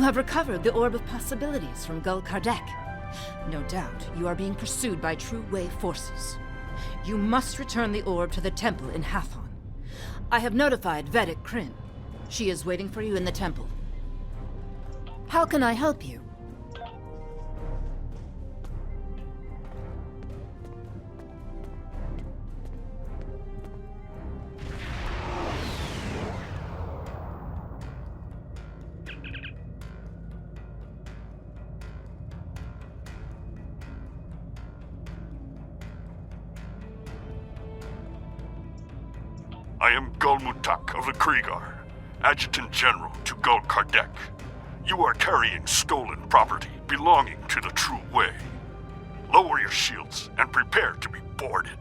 have recovered the Orb of Possibilities from Gul Kardec. No doubt you are being pursued by True Way forces. You must return the orb to the temple in Hathon. I have notified Vedic Kryn. She is waiting for you in the temple. How can I help you? I am Gulmutak of the Kriegar, Adjutant General to Gul Kardec. You are carrying stolen property belonging to the True Way. Lower your shields and prepare to be boarded.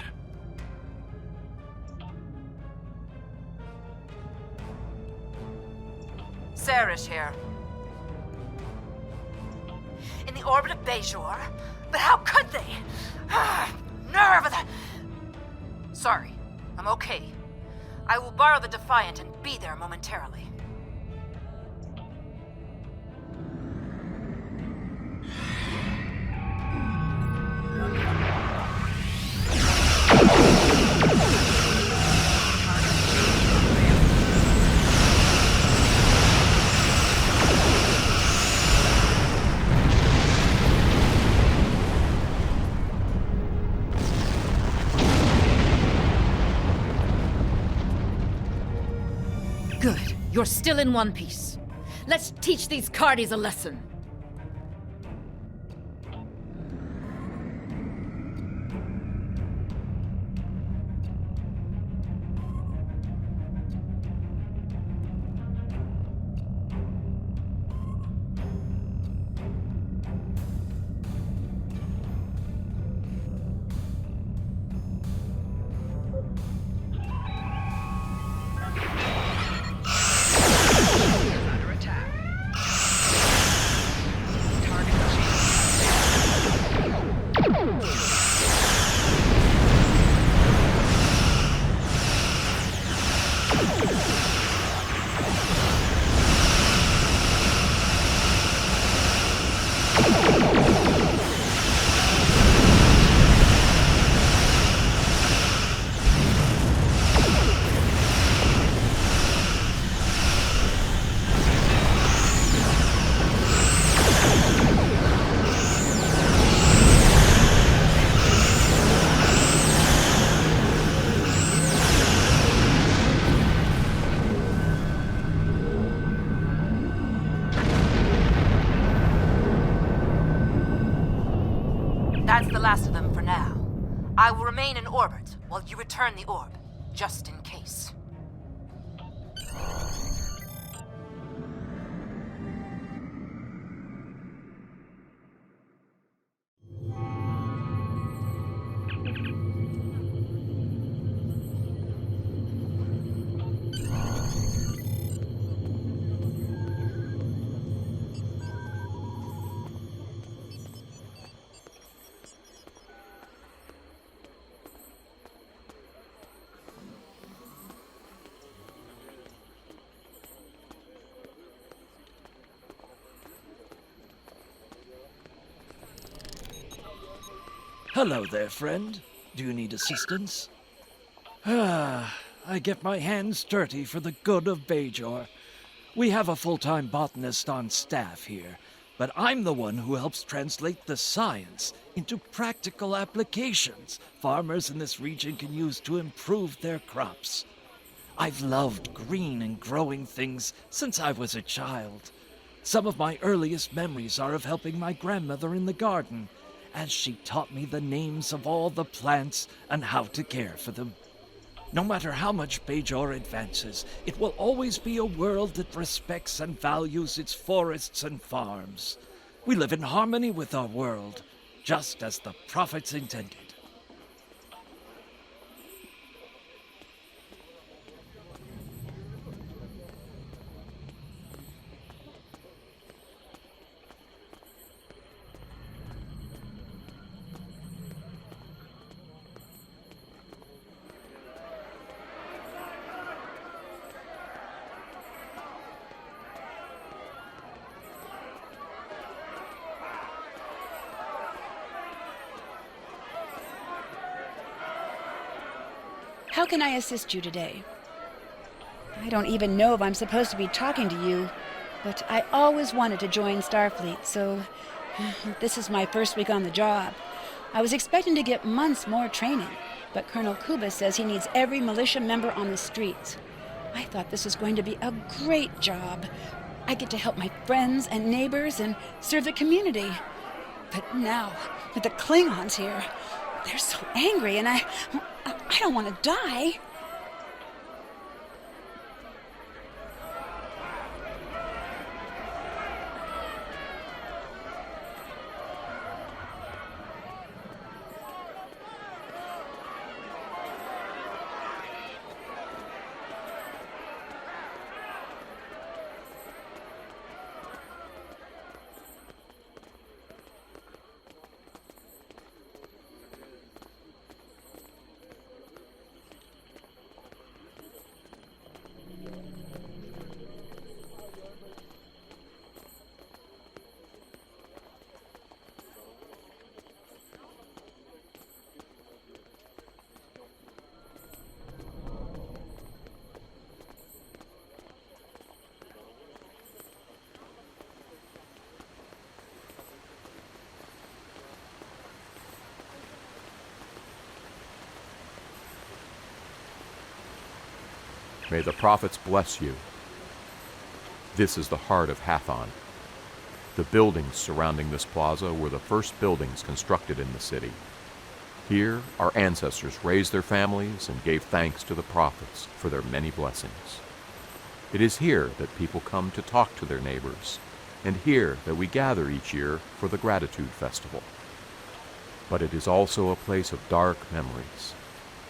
Sarish here. In the orbit of Bajor? But how could they? Nerve of the... Sorry, I'm okay. I will borrow the Defiant and be there momentarily. Good. You're still in one piece. Let's teach these Cardis a lesson. That's the last of them for now. I will remain in orbit while you return the orb, just in case. Hello there, friend. Do you need assistance? I get my hands dirty for the good of Bajor. We have a full-time botanist on staff here, but I'm the one who helps translate the science into practical applications farmers in this region can use to improve their crops. I've loved green and growing things since I was a child. Some of my earliest memories are of helping my grandmother in the garden, as she taught me the names of all the plants and how to care for them. No matter how much Bajor advances, it will always be a world that respects and values its forests and farms. We live in harmony with our world, just as the prophets intended. How can I assist you today? I don't even know if I'm supposed to be talking to you, but I always wanted to join Starfleet, so this is my first week on the job. I was expecting to get months more training, but Colonel Kuba says he needs every militia member on the streets. I thought this was going to be a great job. I get to help my friends and neighbors and serve the community. But now, with the Klingons here, they're so angry, and I don't want to die. May the prophets bless you. This is the heart of Hathon. The buildings surrounding this plaza were the first buildings constructed in the city. Here, our ancestors raised their families and gave thanks to the prophets for their many blessings. It is here that people come to talk to their neighbors, and here that we gather each year for the Gratitude Festival. But it is also a place of dark memories.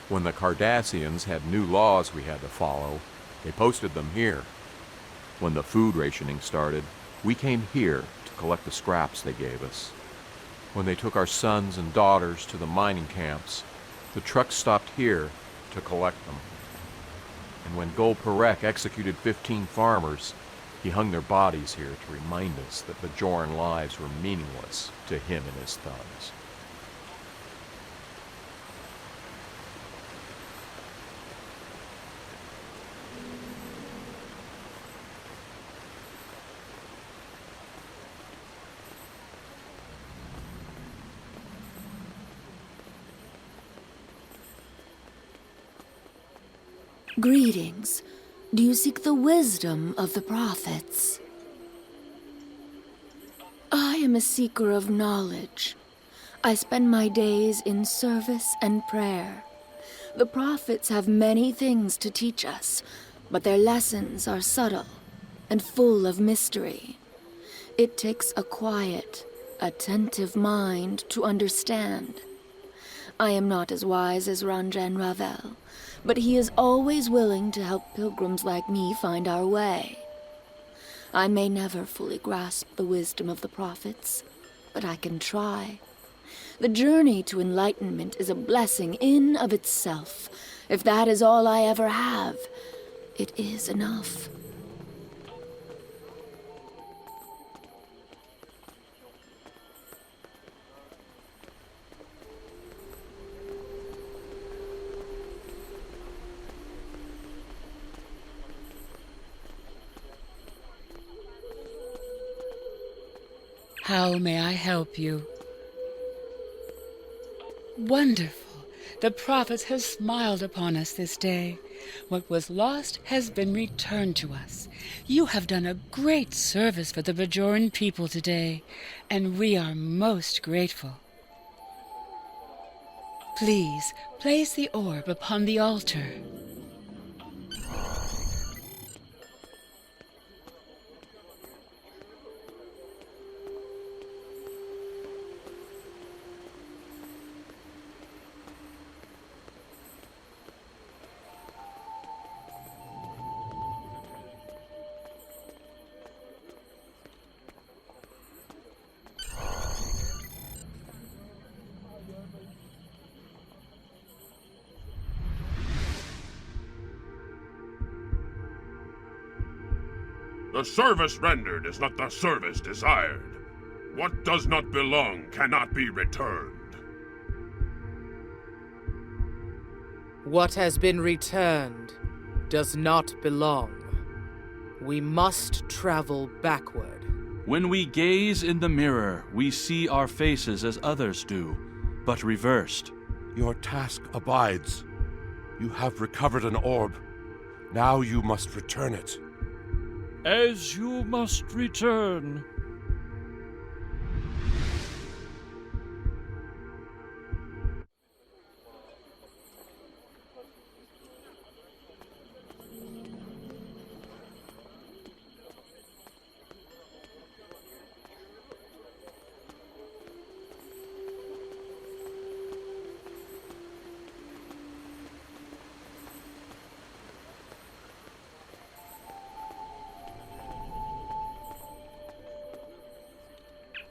When the Cardassians had new laws we had to follow, they posted them here. When the food rationing started, we came here to collect the scraps they gave us. When they took our sons and daughters to the mining camps, the trucks stopped here to collect them. And when Gul Perek executed 15 farmers, he hung their bodies here to remind us that Bajoran lives were meaningless to him and his thugs. Greetings. Do you seek the wisdom of the prophets? I am a seeker of knowledge. I spend my days in service and prayer. The prophets have many things to teach us, but their lessons are subtle and full of mystery. It takes a quiet, attentive mind to understand. I am not as wise as Ranjan Ravel, but he is always willing to help pilgrims like me find our way. I may never fully grasp the wisdom of the prophets, but I can try. The journey to enlightenment is a blessing in of itself. If that is all I ever have, it is enough. How may I help you? Wonderful. The prophets have smiled upon us this day. What was lost has been returned to us. You have done a great service for the Bajoran people today, and we are most grateful. Please, place the orb upon the altar. The service rendered is not the service desired. What does not belong cannot be returned. What has been returned does not belong. We must travel backward. When we gaze in the mirror, we see our faces as others do, but reversed. Your task abides. You have recovered an orb. Now you must return it. As you must return.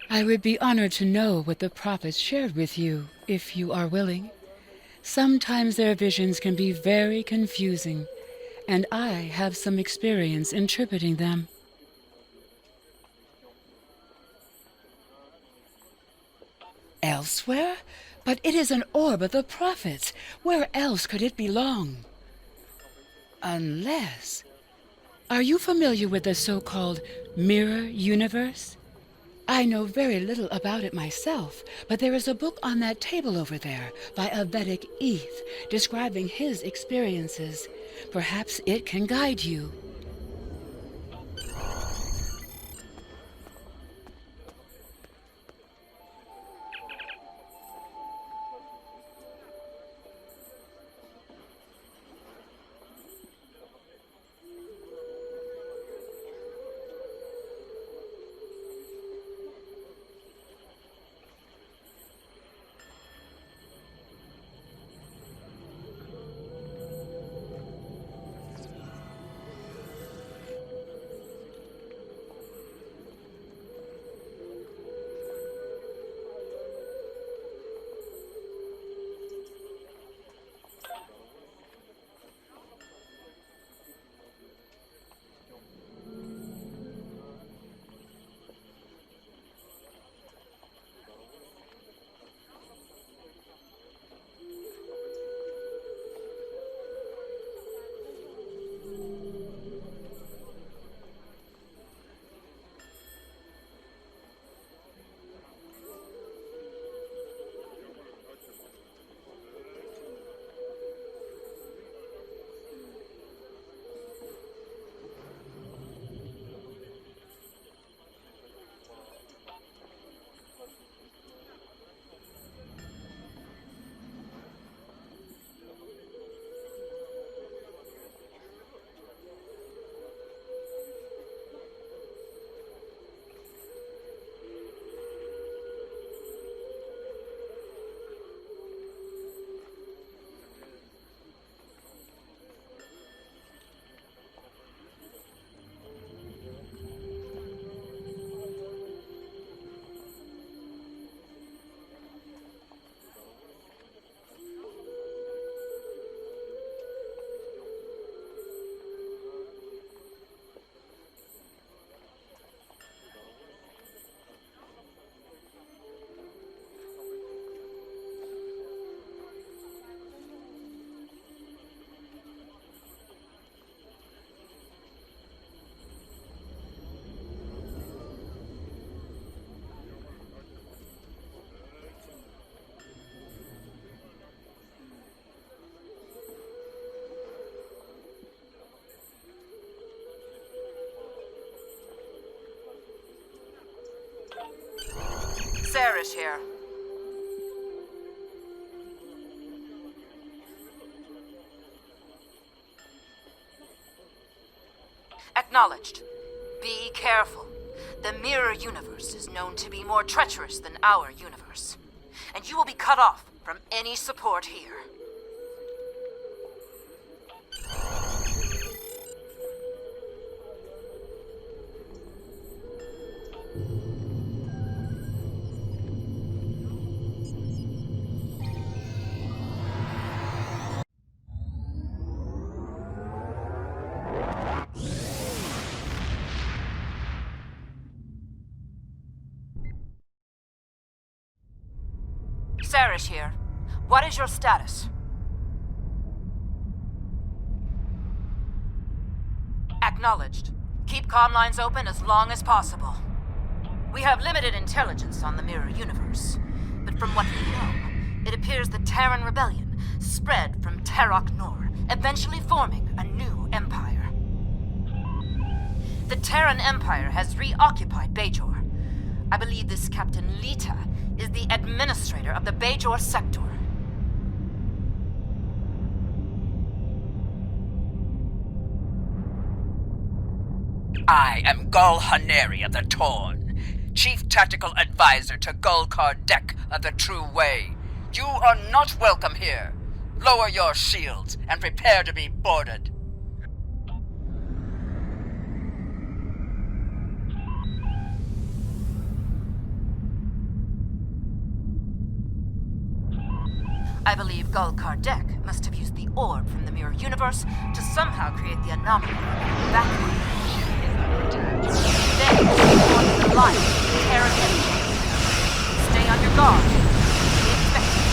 I would be honored to know what the prophets shared with you, if you are willing. Sometimes their visions can be very confusing, and I have some experience interpreting them. Elsewhere? But it is an orb of the prophets. Where else could it belong? Unless... Are you familiar with the so-called mirror universe? I know very little about it myself, but there is a book on that table over there by a Vedic Eth describing his experiences. Perhaps it can guide you. Sarah's here. Acknowledged. Be careful. The mirror universe is known to be more treacherous than our universe, and you will be cut off from any support here. Sarah's here. What is your status? Acknowledged. Keep comm lines open as long as possible. We have limited intelligence on the Mirror Universe, but from what we know, it appears the Terran Rebellion spread from Terok Nor, eventually forming a new empire. The Terran Empire has reoccupied Bajor. I believe this Captain Lita is the administrator of the Bajor sector. I am Gul Haneri of the Torn, Chief Tactical Advisor to Gul Kardec of the True Way. You are not welcome here. Lower your shields and prepare to be boarded. I believe Gul Kardec must have used the orb from the Mirror Universe to somehow create the anomaly vacuum. Then, form an alliance with the Terran Empire. Stay on your guard. Be expected.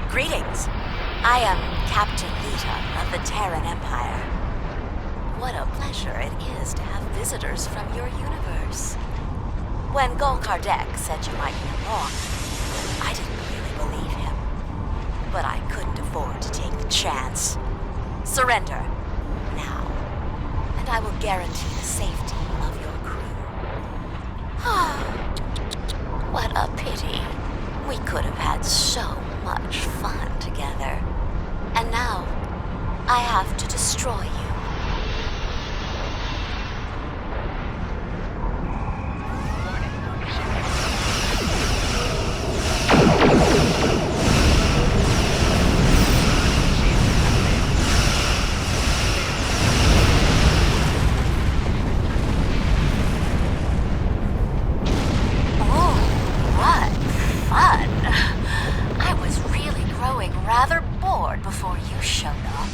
Greetings. I am Captain Lita of the Terran Empire. What a pleasure it is to have visitors from your universe. When Gul Kardec said you might be along, I didn't really believe him. But I couldn't afford to take the chance. Surrender, now, and I will guarantee the safety of your crew. What a pity. We could have had so much fun together. And now, I have to destroy you. Rather bored before you showed up.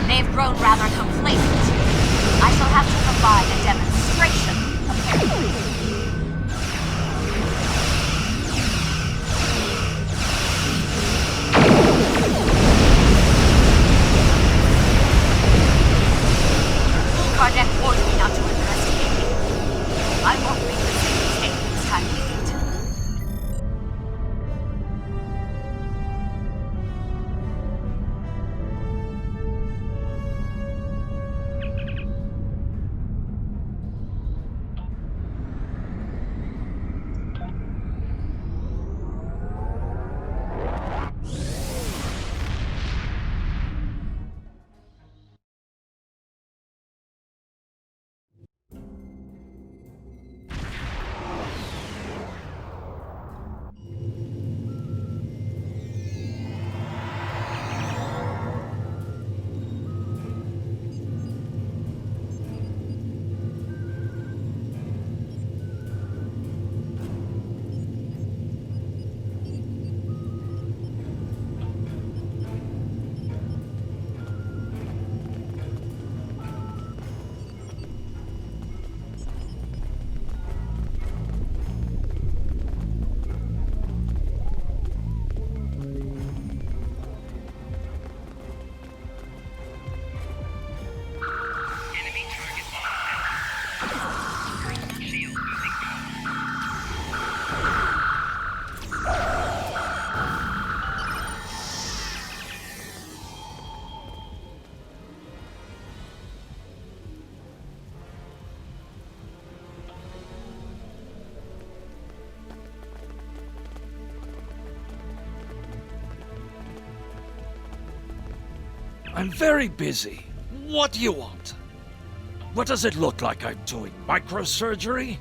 They've grown rather complacent. I shall have to provide a demonstration, apparently. Kardec ordered me not to investigate you. I won't make the same mistake this time we meet. I'm very busy. What do you want? What does it look like I'm doing? Microsurgery?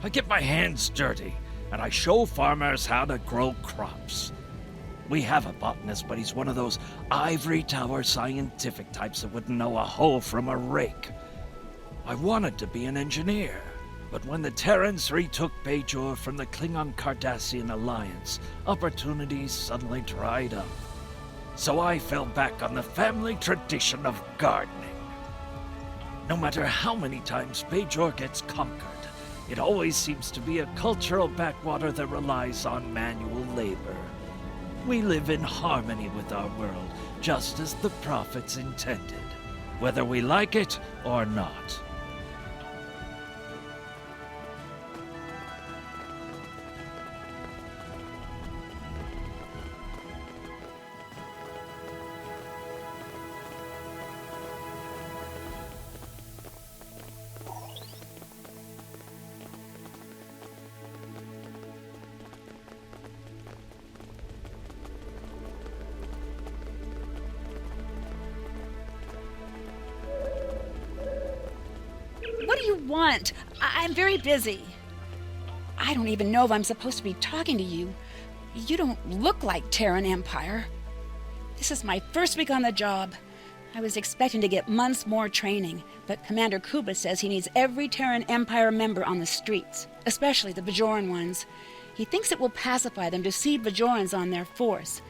I get my hands dirty, and I show farmers how to grow crops. We have a botanist, but he's one of those ivory tower scientific types that wouldn't know a hoe from a rake. I wanted to be an engineer, but when the Terrans retook Bajor from the Klingon-Cardassian alliance, opportunities suddenly dried up. So I fell back on the family tradition of gardening. No matter how many times Bajor gets conquered, it always seems to be a cultural backwater that relies on manual labor. We live in harmony with our world, just as the prophets intended, whether we like it or not. What do you want? I'm very busy. I don't even know if I'm supposed to be talking to you. You don't look like Terran Empire. This is my first week on the job. I was expecting to get months more training, but Commander Kuba says he needs every Terran Empire member on the streets, especially the Bajoran ones. He thinks it will pacify them to see Bajorans on their force.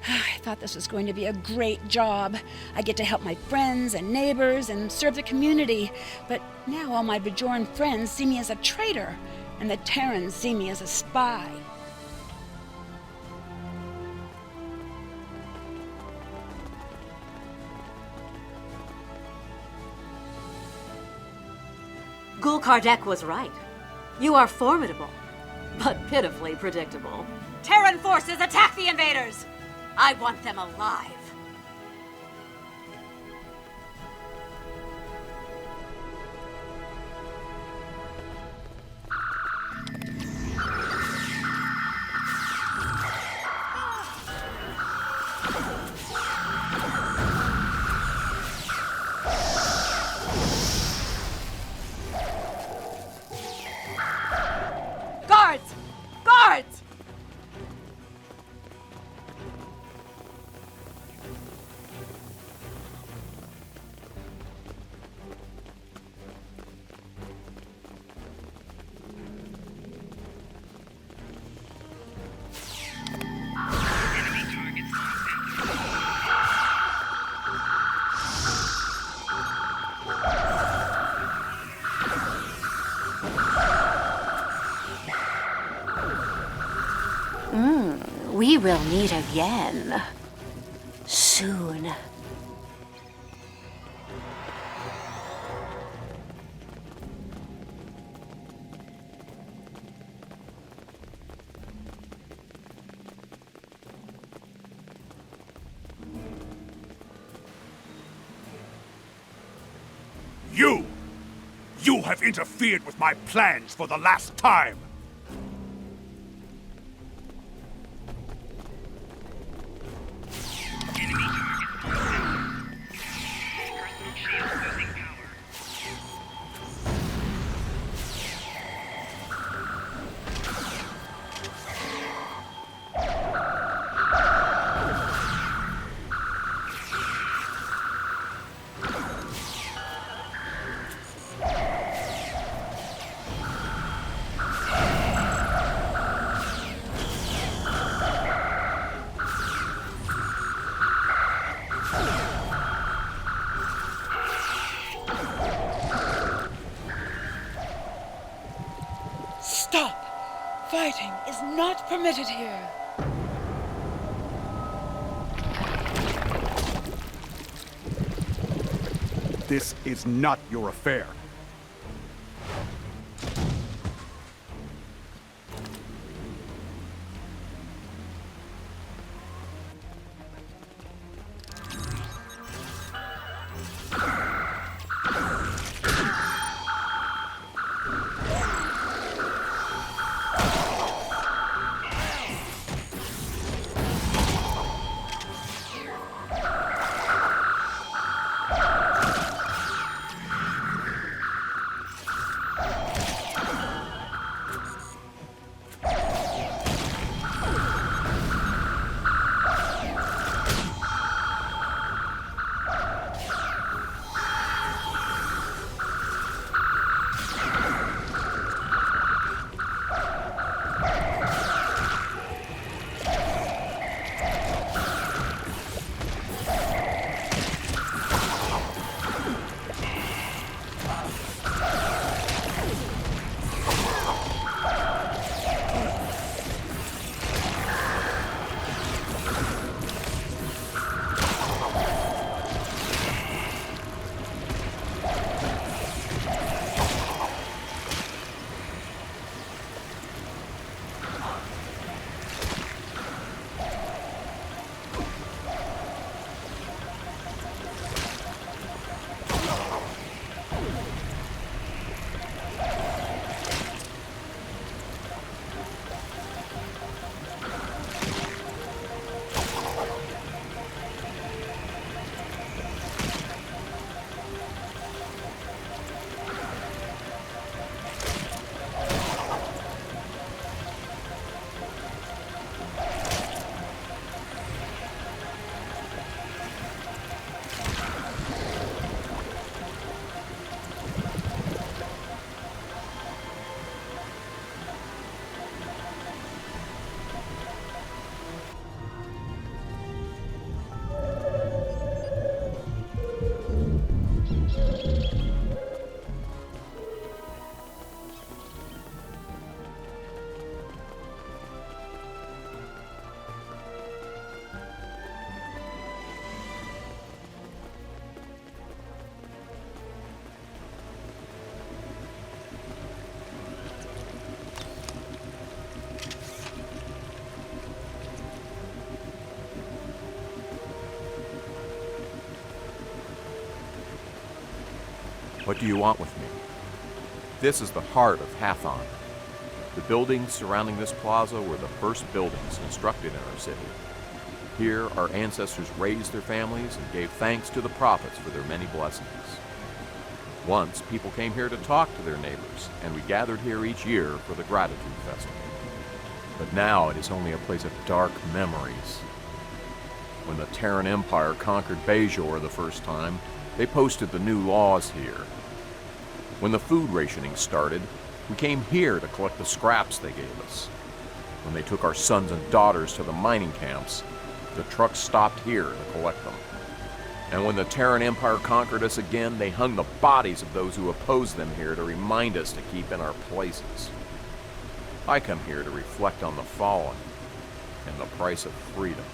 I thought this was going to be a great job. I get to help my friends and neighbors and serve the community. But now all my Bajoran friends see me as a traitor, and the Terrans see me as a spy. Gul Kardec was right. You are formidable, but pitifully predictable. Terran forces attack the invaders! I want them alive. Guards! Guards! We will meet again. Soon. You have interfered with my plans for the last time. Stop! Fighting is not permitted here. This is not your affair. What do you want with me? This is the heart of Hathon. The buildings surrounding this plaza were the first buildings constructed in our city. Here, our ancestors raised their families and gave thanks to the prophets for their many blessings. Once, people came here to talk to their neighbors, and we gathered here each year for the Gratitude Festival. But now it is only a place of dark memories. When the Terran Empire conquered Bajor the first time, they posted the new laws here. When the food rationing started, we came here to collect the scraps they gave us. When they took our sons and daughters to the mining camps, the trucks stopped here to collect them. And when the Terran Empire conquered us again, they hung the bodies of those who opposed them here to remind us to keep in our places. I come here to reflect on the fallen and the price of freedom.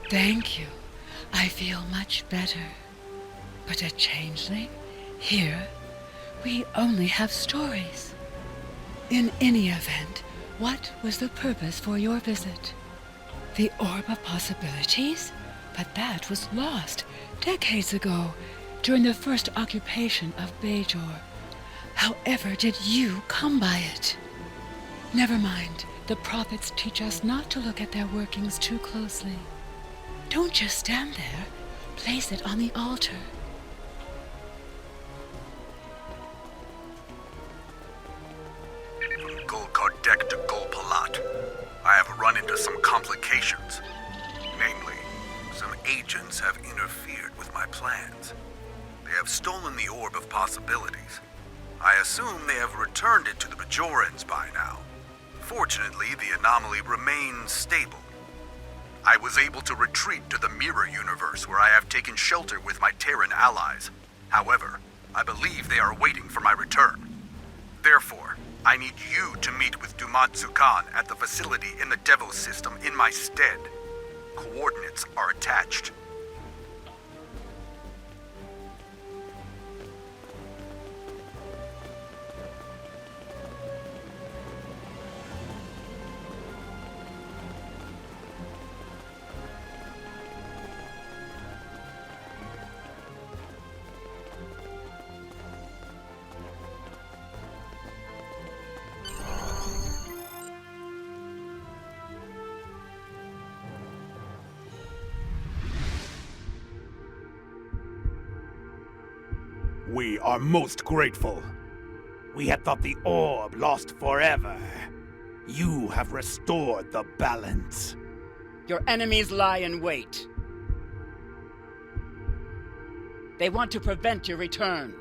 Thank you. I feel much better. But a changeling? Here, we only have stories. In any event, what was the purpose for your visit? The Orb of Possibilities? But that was lost decades ago, during the first occupation of Bajor. However did you come by it? Never mind. The prophets teach us not to look at their workings too closely. Don't just stand there. Place it on the altar. From Gul Kardec to Gul Palat, I have run into some complications. Namely, some agents have interfered with my plans. They have stolen the Orb of Possibilities. I assume they have returned it to the Bajorans by now. Fortunately, the anomaly remains stable. I was able to retreat to the Mirror Universe, where I have taken shelter with my Terran allies. However, I believe they are waiting for my return. Therefore, I need you to meet with Dumatsu Khan at the facility in the Devos system in my stead. Coordinates are attached. We are most grateful. We had thought the orb lost forever. You have restored the balance. Your enemies lie in wait. They want to prevent your return.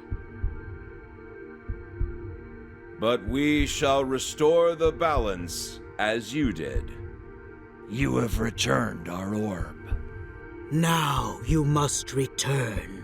But we shall restore the balance as you did. You have returned our orb. Now you must return.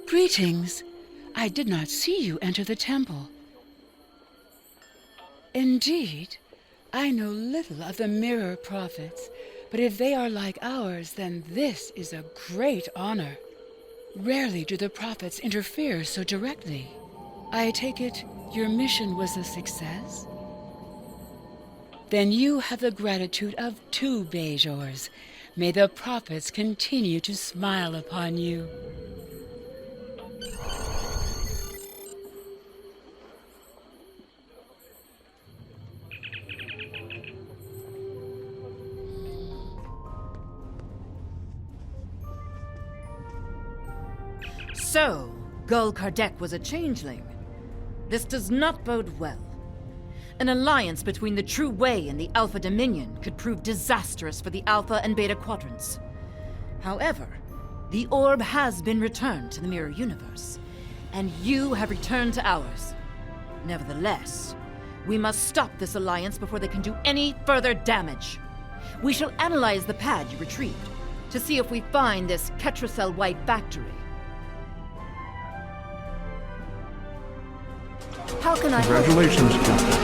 Greetings. I did not see you enter the temple. Indeed, I know little of the Mirror Prophets, but if they are like ours, then this is a great honor. Rarely do the Prophets interfere so directly. I take it your mission was a success? Then you have the gratitude of 2 Bajors. May the Prophets continue to smile upon you. So, Gul Kardec was a changeling. This does not bode well. An alliance between the True Way and the Alpha Dominion could prove disastrous for the Alpha and Beta Quadrants. However, the orb has been returned to the Mirror Universe, and you have returned to ours. Nevertheless, we must stop this alliance before they can do any further damage. We shall analyze the pad you retrieved to see if we find this Ketracel White factory. How can I help? Congratulations, Captain.